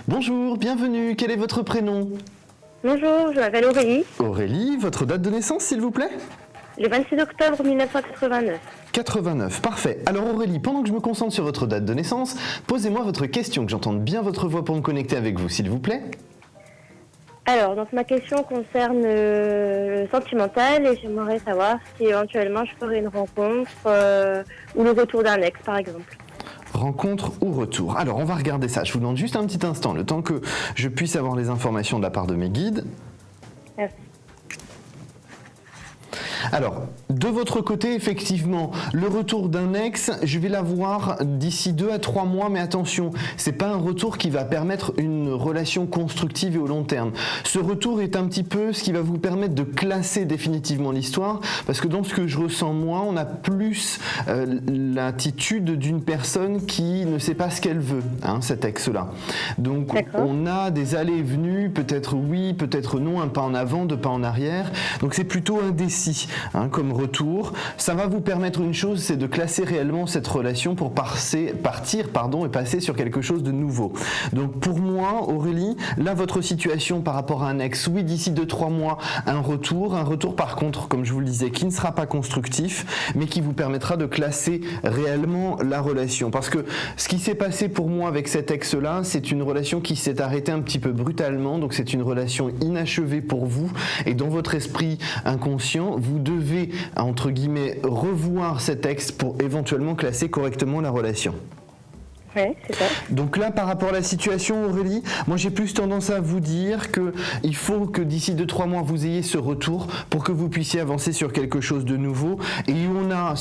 Bonjour, bienvenue, quel est votre prénom? Bonjour, je m'appelle Aurélie, Aurélie, votre date de naissance s'il vous plaît? le 26 octobre 1989. 89, parfait. Alors Aurélie, pendant que je me concentre sur votre date de naissance, posez-moi votre question, que j'entende bien votre voix pour me connecter avec vous s'il vous plaît. Alors, donc ma question concerne le sentimental et j'aimerais savoir si éventuellement je ferais une rencontre ou le retour d'un ex par exemple. Rencontre ou retour? Alors on va regarder ça, je vous demande juste un petit instant, le temps que je puisse avoir les informations de la part de mes guides. Merci. Alors, de votre côté, effectivement, le retour d'un ex, je vais l'avoir d'ici 2 à 3 mois, mais attention, c'est pas un retour qui va permettre une relation constructive et au long terme. Ce retour est un petit peu ce qui va vous permettre de classer définitivement l'histoire, parce que dans ce que je ressens moi, on a plus l'attitude d'une personne qui ne sait pas ce qu'elle veut, hein, cet ex-là. Donc, on a des allées et venues, peut-être oui, peut-être non, un pas en avant, 2 pas en arrière. Donc, c'est plutôt indécis. Comme retour, ça va vous permettre une chose, c'est de classer réellement cette relation pour partir et passer sur quelque chose de nouveau. Donc pour moi, Aurélie, là votre situation par rapport à un ex, oui d'ici 2-3 mois, un retour par contre, comme je vous le disais, qui ne sera pas constructif, mais qui vous permettra de classer réellement la relation. Parce que ce qui s'est passé pour moi avec cet ex-là, c'est une relation qui s'est arrêtée un petit peu brutalement, donc c'est une relation inachevée pour vous, et dans votre esprit inconscient, vous devez, entre guillemets, revoir cet ex pour éventuellement classer correctement la relation. Oui, c'est ça. Donc là, par rapport à la situation, Aurélie, moi j'ai plus tendance à vous dire qu'il faut que d'ici 2-3 mois, vous ayez ce retour pour que vous puissiez avancer sur quelque chose de nouveau. Et on a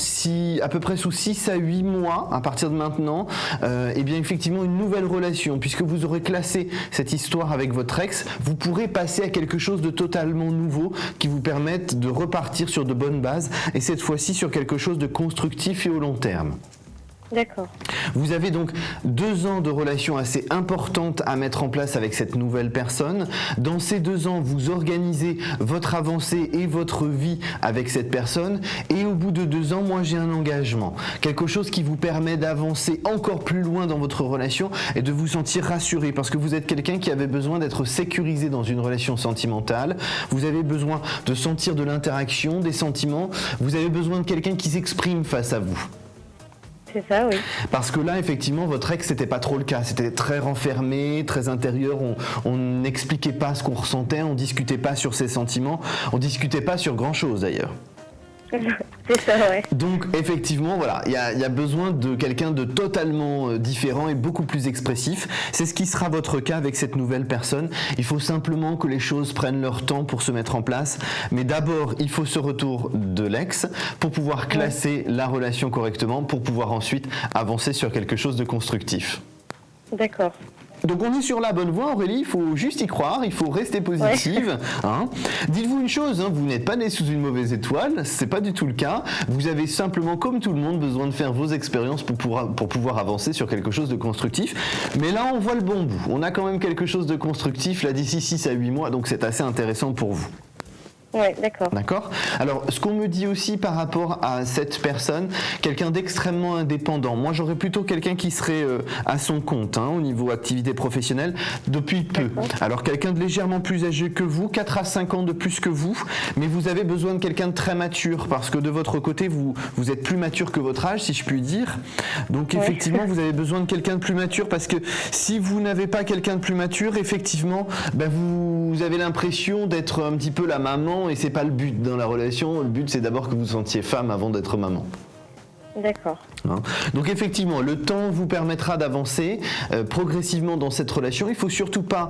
à peu près sous 6 à 8 mois, à partir de maintenant, et bien effectivement une nouvelle relation. Puisque vous aurez classé cette histoire avec votre ex, vous pourrez passer à quelque chose de totalement nouveau qui vous permette de repartir sur de bonnes bases et cette fois-ci sur quelque chose de constructif et au long terme. D'accord. Vous avez donc 2 ans de relation assez importante à mettre en place avec cette nouvelle personne. Dans ces 2 ans, vous organisez votre avancée et votre vie avec cette personne. Et au bout de 2 ans, moi j'ai un engagement. Quelque chose qui vous permet d'avancer encore plus loin dans votre relation et de vous sentir rassuré. Parce que vous êtes quelqu'un qui avait besoin d'être sécurisé dans une relation sentimentale. Vous avez besoin de sentir de l'interaction, des sentiments. Vous avez besoin de quelqu'un qui s'exprime face à vous. C'est ça, oui. Parce que là, effectivement, votre ex, c'était pas trop le cas. C'était très renfermé, très intérieur. On n'expliquait pas ce qu'on ressentait, on discutait pas sur ses sentiments, on discutait pas sur grand-chose d'ailleurs. C'est ça, ouais. Donc effectivement, voilà, il y a besoin de quelqu'un de totalement différent et beaucoup plus expressif. C'est ce qui sera votre cas avec cette nouvelle personne. Il faut simplement que les choses prennent leur temps pour se mettre en place. Mais d'abord, il faut ce retour de l'ex pour pouvoir classer la relation correctement, pour pouvoir ensuite avancer sur quelque chose de constructif. D'accord. Donc on est sur la bonne voie, Aurélie, il faut juste y croire, il faut rester positive. Hein. Dites-vous une chose, hein, vous n'êtes pas né sous une mauvaise étoile, c'est pas du tout le cas. Vous avez simplement, comme tout le monde, besoin de faire vos expériences pour pouvoir avancer sur quelque chose de constructif. Mais là, on voit le bon bout. On a quand même quelque chose de constructif là d'ici 6 à 8 mois, donc c'est assez intéressant pour vous. Oui, d'accord. D'accord. Alors, ce qu'on me dit aussi par rapport à cette personne, quelqu'un d'extrêmement indépendant. Moi, j'aurais plutôt quelqu'un qui serait à son compte, hein, au niveau activité professionnelle, depuis peu. Alors, quelqu'un de légèrement plus âgé que vous, 4 à 5 ans de plus que vous, mais vous avez besoin de quelqu'un de très mature, parce que de votre côté, vous êtes plus mature que votre âge, si je puis dire. Donc, effectivement, vous avez besoin de quelqu'un de plus mature, parce que si vous n'avez pas quelqu'un de plus mature, effectivement, ben vous avez l'impression d'être un petit peu la maman, et c'est pas le but dans la relation. Le but, c'est d'abord que vous sentiez femme avant d'être maman. D'accord. Hein. Donc effectivement, le temps vous permettra d'avancer progressivement dans cette relation. Il faut surtout pas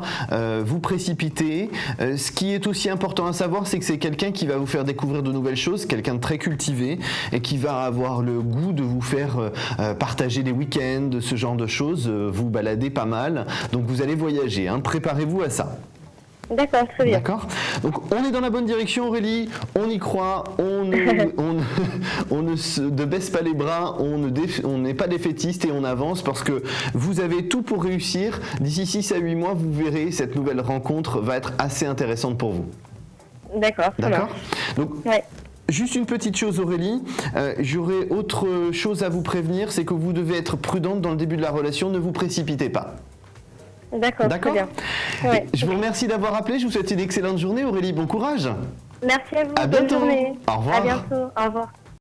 vous précipiter. Ce qui est aussi important à savoir, c'est que c'est quelqu'un qui va vous faire découvrir de nouvelles choses, quelqu'un de très cultivé et qui va avoir le goût de vous faire partager des week-ends, ce genre de choses, vous balader pas mal. Donc vous allez voyager. Hein. Préparez-vous à ça. D'accord, très bien. D'accord. Donc on est dans la bonne direction, Aurélie, on y croit, on ne baisse pas les bras, on n'est pas défaitiste et on avance parce que vous avez tout pour réussir. D'ici 6 à 8 mois, vous verrez, cette nouvelle rencontre va être assez intéressante pour vous. D'accord. D'accord. Donc, juste une petite chose, Aurélie, j'aurais autre chose à vous prévenir, c'est que vous devez être prudente dans le début de la relation, ne vous précipitez pas. D'accord, très bien. Ouais. Je vous remercie d'avoir appelé. Je vous souhaite une excellente journée, Aurélie. Bon courage. Merci à vous. À Bonne bientôt. journée. Au revoir. À bientôt. Au revoir.